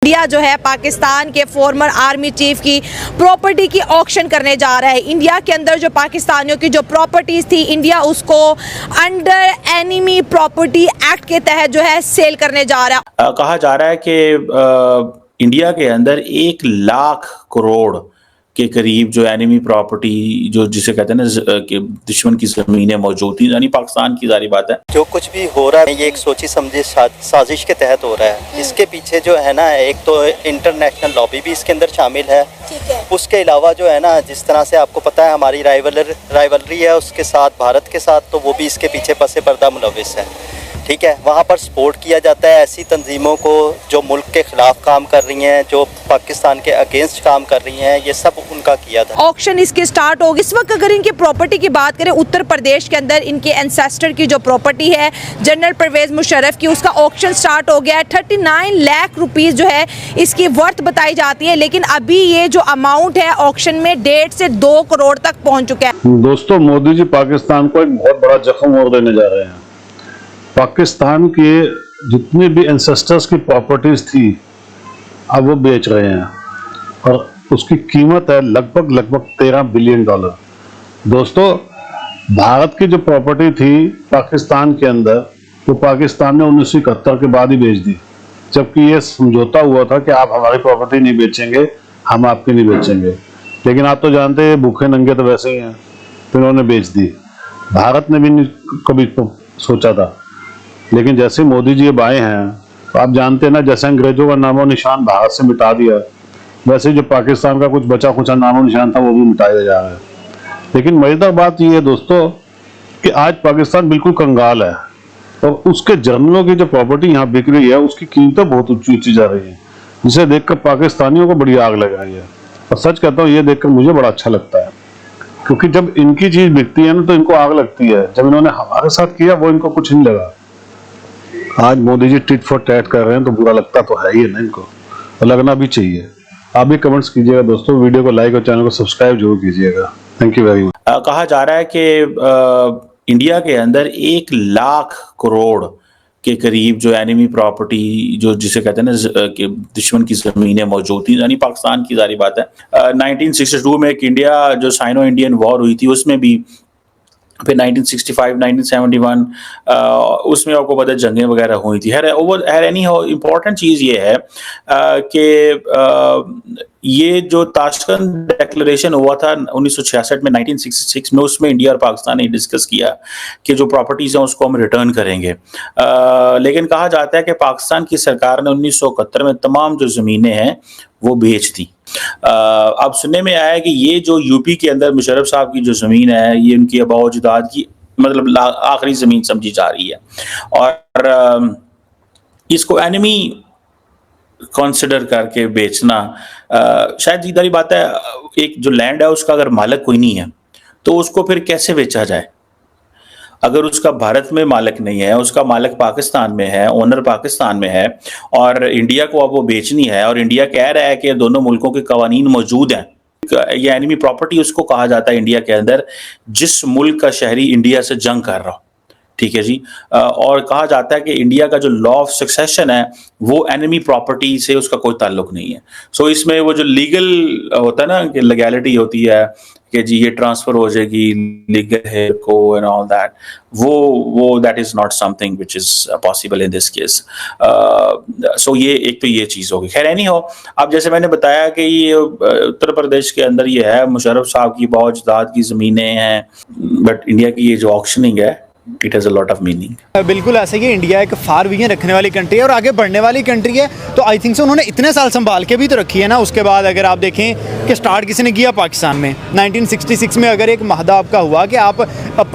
India जो है पाकिस्तान के फॉर्मर आर्मी चीफ की प्रॉपर्टी की ऑक्शन करने जा रहा है। इंडिया के अंदर जो पाकिस्तानियों की जो प्रॉपर्टीज थी, इंडिया उसको अंडर एनिमी प्रॉपर्टी एक्ट के तहत जो है सेल करने जा रहा है। कहा जा रहा है कि इंडिया के अंदर 1 लाख करोड़ के करीब जो एनिमी प्रॉपर्टी जो जिसे कहते हैं ना कि दुश्मन की ज़मीनें मौजूद थी, यानी पाकिस्तान की जारी बात है। जो कुछ भी हो रहा है ये एक सोची समझी साजिश के तहत हो रहा है। इसके पीछे जो है ना, एक तो इंटरनेशनल लॉबी भी इसके अंदर शामिल है। उसके अलावा जो है ना, जिस तरह से आपको पता है हमारी राइवलरी है उसके साथ, भारत के साथ, तो वो भी इसके पीछे पसे पर्दा मुलविस है। ठीक है, वहाँ पर सपोर्ट किया जाता है ऐसी तंजीमों को जो मुल्क के खिलाफ काम कर रही हैं, जो पाकिस्तान के अगेंस्ट काम कर रही हैं। ये सब उनका किया था। ऑक्शन इसकी स्टार्ट होगी इस वक्त। अगर इनकी प्रॉपर्टी की बात करें, उत्तर प्रदेश के अंदर इनके एंसेस्टर की जो प्रॉपर्टी है जनरल परवेज मुशर्रफ की, उसका ऑक्शन स्टार्ट हो गया है। 39 लाख रुपीस जो है इसकी वर्थ बताई जाती है, लेकिन अभी ये जो अमाउंट है ऑक्शन में 1.5 से 2 करोड़ तक पहुंच चुका है। दोस्तों, मोदी जी पाकिस्तान को एक बहुत बड़ा जख्म और देने जा रहे हैं। पाकिस्तान के जितने भी एंसेस्टर्स की प्रॉपर्टीज थी अब वो बेच रहे हैं और उसकी कीमत है लगभग 13 बिलियन डॉलर। दोस्तों, भारत की जो प्रॉपर्टी थी पाकिस्तान के अंदर, वो पाकिस्तान ने 1971 के बाद ही बेच दी, जबकि ये समझौता हुआ था कि आप हमारी प्रॉपर्टी नहीं बेचेंगे, हम आपकी नहीं बेचेंगे। लेकिन आप तो जानते हैं भूखे नंगे तो वैसे ही हैं, तो इन्होंने बेच दी। भारत ने भी नहीं कभी सोचा था, लेकिन जैसे मोदी जी अब आए हैं तो आप जानते हैं ना, जैसे अंग्रेजों का नामो निशान भारत से मिटा दिया, वैसे जो पाकिस्तान का कुछ बचा खुचा नामो निशान था वो भी मिटाया जा रहा है। लेकिन मजेदार बात यह है दोस्तों कि आज पाकिस्तान बिल्कुल कंगाल है और उसके जर्नलों की जो प्रॉपर्टी यहाँ बिक रही है उसकी कीमतें बहुत ऊंची जा रही है, जिसे देखकर पाकिस्तानियों को बड़ी आग लग रही है। और सच कहता हूँ, ये देखकर मुझे बड़ा अच्छा लगता है, क्योंकि जब इनकी चीज बिकती है ना तो इनको आग लगती है। जब इन्होंने हमारे साथ किया वो इनको कुछ नहीं लगा। आज Modi ji tit for tat कर रहे हैं तो बुरा लगता तो है ही है ना, इनको तो लगना भी चाहिए। आप भी कमेंट्स कीजिएगा दोस्तों, वीडियो को लाइक और चैनल को सब्सक्राइब जरूर कीजिएगा। Thank you very much. कहा जा रहा है कि इंडिया के अंदर 1 लाख करोड़ के करीब जो एनिमी प्रॉपर्टी जो जिसे कहते हैं ना कि दुश्मन की ज़मीनें मौजूद थी, यानी पाकिस्तान की जारी बात है। 1962 में एक इंडिया जो साइनो इंडियन वॉर हुई थी उसमें भी, फिर 1965, 1971 उसमें आपको पता है जंगें वगैरह हुई थी। एनी इम्पोर्टेंट चीज़ ये है कि ये जो ताशकंद डिक्लेरेशन हुआ था 1966 में, 1966 में, उसमें इंडिया और पाकिस्तान ने डिस्कस किया कि जो प्रॉपर्टीज़ हैं उसको हम रिटर्न करेंगे। लेकिन कहा जाता है कि पाकिस्तान की सरकार ने 1971 में तमाम जो ज़मीनें हैं वो बेच दी। अब सुनने में आया है कि ये जो यूपी के अंदर मुशर्रफ साहब की जो ज़मीन है, ये उनकी आबा अजदाद की मतलब आखिरी ज़मीन समझी जा रही है और इसको एनिमी कंसिडर करके बेचना शायद सीधी बात है। एक जो लैंड है उसका अगर मालिक कोई नहीं है तो उसको फिर कैसे बेचा जाए? अगर उसका भारत में मालिक नहीं है, उसका मालिक पाकिस्तान में है, ओनर पाकिस्तान में है और इंडिया को अब वो बेचनी है और इंडिया कह रहा है कि दोनों मुल्कों के कवानीन मौजूद हैं। ये एनिमी प्रॉपर्टी उसको कहा जाता है इंडिया के अंदर जिस मुल्क का शहरी इंडिया से जंग कर रहा हो, ठीक है जी। और कहा जाता है कि इंडिया का जो लॉ ऑफ सक्सेशन है वो एनिमी प्रॉपर्टी से उसका कोई ताल्लुक नहीं है। सो इसमें वो जो लीगल होता है ना कि लीगैलिटी होती है कि जी ये ट्रांसफर हो जाएगी लीगल है को एंड ऑल दैट, वो that is not something which is possible in this case. So ये एक तो ये चीज़ होगी। खैर नहीं हो, अब जैसे मैंने बताया कि ये उत्तर प्रदेश के अंदर ये है, मुशर्रफ साहब की बावजदाद की ज़मीनें हैं, बट इंडिया की ये जो ऑक्शनिंग है it has a lot of meaning. बिल्कुल ऐसे ही इंडिया एक फार विजन रखने वाली कंट्री है और आगे बढ़ने वाली कंट्री है, तो आई थिंक सो उन्होंने इतने साल संभाल के भी तो रखी है ना। उसके बाद अगर आप देखें कि स्टार्ट किसी ने किया पाकिस्तान में 1966 में, अगर एक महदा आपका हुआ कि आप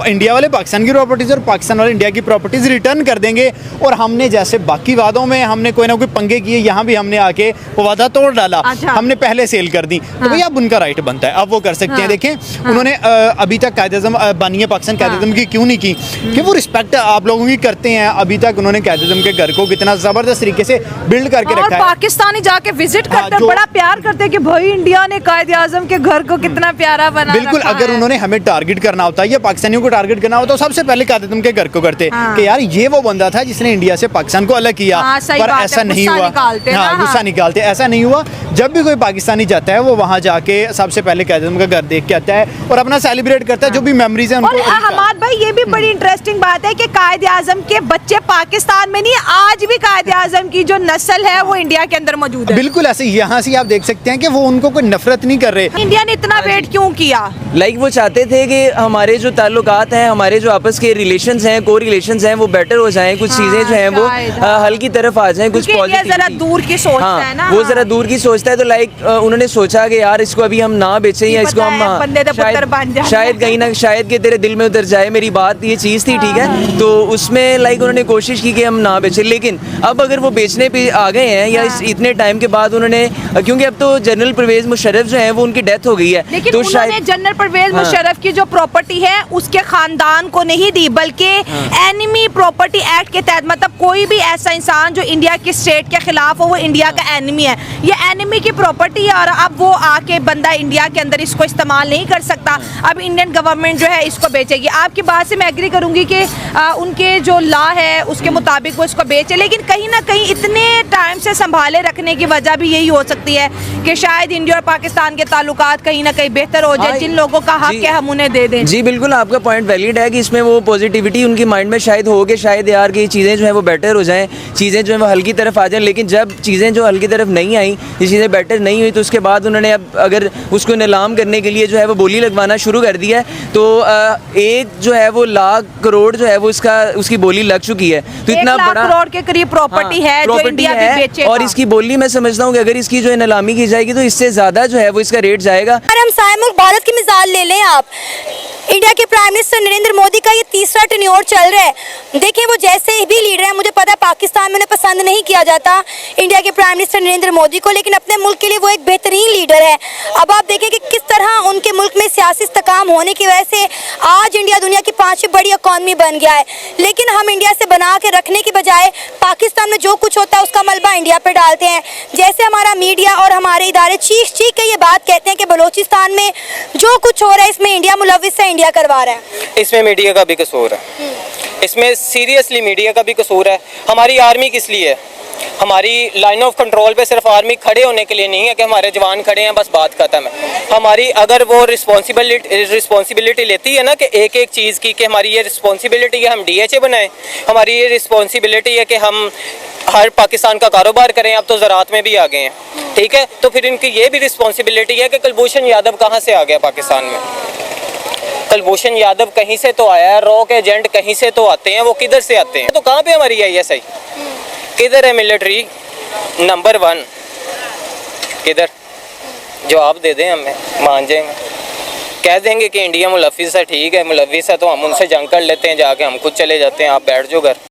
इंडिया वाले पाकिस्तान की प्रॉपर्टीज़ और पाकिस्तान वाले इंडिया की प्रॉपर्टीज़ रिटर्न कर देंगे, और हमने जैसे बाकी वादों में हमने कोई ना कोई पंगे किए, यहाँ भी हमने आके वो वादा तोड़ डाला। हमने पहले सेल कर दी तो भैया अब उनका राइट बनता है, अब वो कर सकते हैं। देखें उन्होंने अभी तक कायदे-ए-आज़म बानिया पाकिस्तान कायदे-ए-आज़म की क्यों नहीं की? कि वो रिस्पेक्ट आप लोगों की करते हैं। अभी तक उन्होंने कायद-ए-आज़म के घर को कितना ज़बरदस्त तरीके से बिल्ड करके और रखा है। पाकिस्तानी जाके विजिट हाँ, करते हैं, जो- बड़ा प्यार करते हैं कि भाई इंडिया ने कायद-ए-आज़म के घर को कितना प्यारा बना बिल्कुल, रखा अगर है। उन्होंने हमें टारगेट करना होता है या पाकिस्तानियों को टारगेट करना होता तो सबसे पहले कायद-ए-आज़म के घर को करते हाँ। कि यार ये वो बंदा था जिसने इंडिया से पाकिस्तान को अलग किया। हाँ, सही पर बात है, ऐसा नहीं गुस्सा हुआ। निकालते ना, हाँ, गुस्सा हाँ। निकालते, ऐसा नहीं हुआ। जब भी कोई पाकिस्तानी जाता है वो वहाँ जाके सबसे पहले कायद-ए-आज़म का घर देख के आता है और अपना सेलिब्रेट करता है, जो भी मेमोरीज है और उनको। हमाद भाई ये भी बड़ी इंटरेस्टिंग बात है कि कायद-ए-आज़म के बच्चे पाकिस्तान में नहीं, आज भी कायद-ए-आज़म की जो नस्ल है वो इंडिया के अंदर मौजूद है। बिल्कुल ऐसे यहाँ से आप देख सकते हैं कि वो उनको कोई नफरत नहीं कर रहे। इंडिया ने इतना वेट क्यों किया? लाइक वो चाहते थे कि हमारे जो ताल्लुकात हैं, हमारे जो आपस के रिलेशंस हैं, को रिलेशंस हैं, वो बेटर हो जाएं, कुछ चीज़ें जो हैं वो शायद, हल की तरफ आ जाएं, कुछ क्योंकि इंडिया जरा पॉजिटिविटी। दूर की सोचता है ना। वो जरा दूर की सोचता है, तो लाइक उन्होंने सोचा कि यार इसको अभी हम ना बेचें या इसको पता हम है, बंदे दे पुत्तर बन जाए। शायद कहीं ना शायद कि तेरे दिल में उतर जाए मेरी बात, ये चीज़ थी, ठीक है। तो उसमें लाइक उन्होंने कोशिश की कि हम ना बेचें, लेकिन अब अगर वो बेचने पे आ गए हैं या इस इतने टाइम के बाद उन्होंने, क्योंकि अब तो जनरल परवेज़ मुशर्रफ जो हैं वो उनकी डेथ हो गई है, लेकिन तो उन्होंने जनरल परवेज हाँ। मुशर्रफ की जो प्रॉपर्टी है उसके खानदान को नहीं दी, बल्कि एनिमी प्रॉपर्टी एक्ट के तहत, मतलब कोई भी ऐसा इंसान जो इंडिया की स्टेट के खिलाफ हो वो इंडिया का एनिमी है। ये एनिमी की प्रॉपर्टी है और अब वो आके बंदा इंडिया के अंदर इसको इस्तेमाल नहीं कर सकता। अब इंडियन गवर्नमेंट जो है इसको बेचेगी। आपकी बात से मैं एग्री करूंगी कि उनके जो लॉ है उसके मुताबिक वो इसको बेचे, लेकिन कहीं ना कहीं इतने टाइम से संभाले रखने की वजह भी यही हो सकती है कि शायद इंडिया और पाकिस्तान के ताल्लुकात कहीं ना कहीं बेहतर हो जाए। हाँ, जिन लोगों का हक जी। है हम उन्हें दे दें। जी बिल्कुल, आपका पॉइंट वैलिड है कि इसमें वो पॉजिटिविटी उनकी माइंड में शायद हो कि शायद यार कि चीज़ें जो है वो बेटर हो जाएं, चीज़ें जो है वो हल की तरफ आ जाएं। लेकिन जब चीज़ें जो हल की तरफ नहीं आई, ये चीज़ें बेटर नहीं हुई, तो उसके बाद उन्होंने अब अगर उसको नीलाम करने के लिए जो है वो बोली लगवाना शुरू कर दिया है। तो एक जो है वो लाख करोड़ जो है वो उसकी बोली लग चुकी है। तो 1 इतना लाख बड़ा करोड़ के करीब प्रॉपर्टी है जो प्रॉपर्टी इंडिया भी है, बेचेगा। और इसकी बोली मैं समझता हूँ कि अगर इसकी जो है नीलामी की जाएगी तो इससे ज़्यादा जो है वो इसका रेट जाएगा। अगर हम सारे मुल्क भारत की मिसाल ले लें, आप इंडिया के प्राइम मिनिस्टर नरेंद्र मोदी का ये तीसरा टेन्योर चल रहा है। देखिए वो जैसे भी लीडर है, मुझे पता है पाकिस्तान में उन्हें पसंद नहीं किया जाता इंडिया के प्राइम मिनिस्टर नरेंद्र मोदी को, लेकिन अपने मुल्क के लिए वो एक बेहतरीन लीडर है। अब आप देखें कि किस तरह उनके मुल्क में सियासी इस्तेकाम होने की वजह से आज इंडिया दुनिया की 5वीं बड़ी इकॉनमी बन गया है। लेकिन हम इंडिया से बना के रखने की बजाय पाकिस्तान में जो कुछ होता है उसका मलबा इंडिया पर डालते हैं। जैसे हमारा मीडिया और हमारे इदारे चीख चीख के ये बात कहते हैं कि बलूचिस्तान में जो कुछ हो रहा है इसमें इंडिया मुलविस है, इंडिया करवा रहा है। इसमें मीडिया का भी कसूर है, इसमें सीरियसली मीडिया का भी कसूर है। हमारी आर्मी किस लिए है? हमारी लाइन ऑफ कंट्रोल पे सिर्फ आर्मी खड़े होने के लिए नहीं है कि हमारे जवान खड़े हैं बस बात खत्म है। हमारी अगर वो रिस्पॉन्सिबिलिटी लेती है ना कि एक एक चीज़ की, कि हमारी ये रिस्पॉन्सिबिलिटी है हम DHA बनाएं, हमारी ये रिस्पॉन्सिबिलिटी है कि हम हर पाकिस्तान का कारोबार करें, अब तो ज़रात में भी आ गए हैं, ठीक है। तो फिर इनकी ये भी रिस्पॉन्सिबिलिटी है कि कुलभूषण यादव कहाँ से आ गया पाकिस्तान में। कुलभूषण यादव कहीं से तो आया है, रॉ के एजेंट कहीं से तो आते हैं, वो किधर से आते हैं? तो कहाँ पे हमारी ISI, किधर है मिलिट्री नंबर 1, किधर? जवाब दे दें, हमें मान जाएंगे, कह देंगे कि इंडिया मुलविस है, ठीक है मुलविस है तो हम उनसे जंग कर लेते हैं जाके, हम खुद चले जाते हैं, आप बैठ जाओ घर।